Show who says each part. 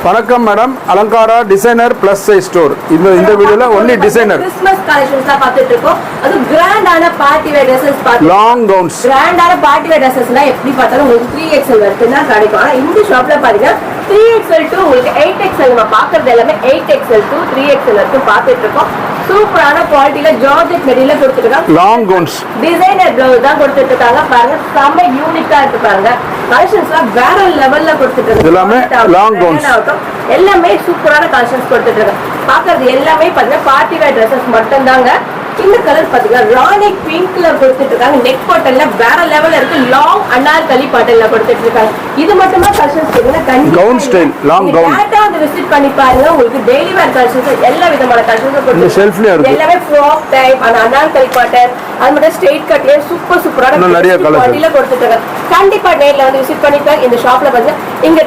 Speaker 1: வணக்கம் madam. Alankara designer plus size store. இந்த வீடியோல ஒன்லி டிசைனர்
Speaker 2: கிறிஸ்மஸ் கலெக்ஷன்ஸ் தான் பார்த்துட்டு இருக்கோம். அது கிராண்டான பார்ட்டி வேர் ட்ரெஸ்ஸஸ் பார்த்து
Speaker 1: லாங் கவுன்ஸ்
Speaker 2: கிராண்டான பார்ட்டி வேர் ட்ரெஸ்ஸஸ்லாம் எப்படி பார்த்தாலும் உங்களுக்கு 3XL வரைக்கும் தான் கிடைக்கும். ஆனா இந்த ஷாப்ல பாத்தீங்கன்னா 3XL to உங்களுக்கு 8XL நம்ம பார்க்கறது எல்லாமே 8XL to 3XL வரைக்கும் பார்த்துட்டு இருக்கோம். சூப்பரான குவாலிட்டில ஜார்ஜெட் மெட்டீரியல் கொடுத்துருக்காங்க.
Speaker 1: லாங் கவுன்ஸ்
Speaker 2: டிசைனர் பிளவுஸ் தான் கொடுத்துட்டு இருக்காங்க. பாருங்க செம்ம யூனிக்கா இருக்கு. பாருங்க கலெக்ஷன்ஸ்லாம் வேற லெவல்ல கொடுத்துட்டு இருக்காங்க.
Speaker 1: எல்லாமே லாங் கவுன்ஸ்
Speaker 2: எல்லாமே சூப்பரான கலெக்ஷன்ஸ் கொடுத்துட்டு இருக்காங்க. பாக்குறது எல்லாமே பாத்தீங்கன்னா பார்ட்டி வேர் ட்ரெஸ்ஸஸ் மட்டும் தாங்க. இந்த கலர் பாத்தீங்கன்னா ராணி பிங்க்ல கொடுத்துட்டு இருக்காங்க. நெக் பாட்டல்ல வேற லெவல்ல இருக்கு. லாங் அனார்கலி பாட்டல்ல கொடுத்துட்டு இருக்காங்க. இது மட்டுமா கலெக்ஷன்ஸ் கேக்குறீங்க?
Speaker 1: Gown style long gown
Speaker 2: data வந்து விசிட் பண்ணி பாருங்க. உங்களுக்கு டெய்லி வேர் கலெக்ஷன்ஸ் எல்லா விதமான கலெக்ஷன்ஸ்
Speaker 1: இந்த ஷெல்ஃப்லயே இருக்கு.
Speaker 2: எல்லாமே ஃப்ராக் டைப் அந்த அனார்கலி பாட்டல் அது மட்டும் ஸ்ட்ரெயிட் கட்லயே சூப்பரான
Speaker 1: நிறைய கலெக்ஷன்
Speaker 2: கொடுத்துட்டு இருக்காங்க. கண்டிப்பா நேர்ல வந்து விசிட் பண்ணி பாருங்க. இந்த ஷாப்ல பாருங்க. இங்க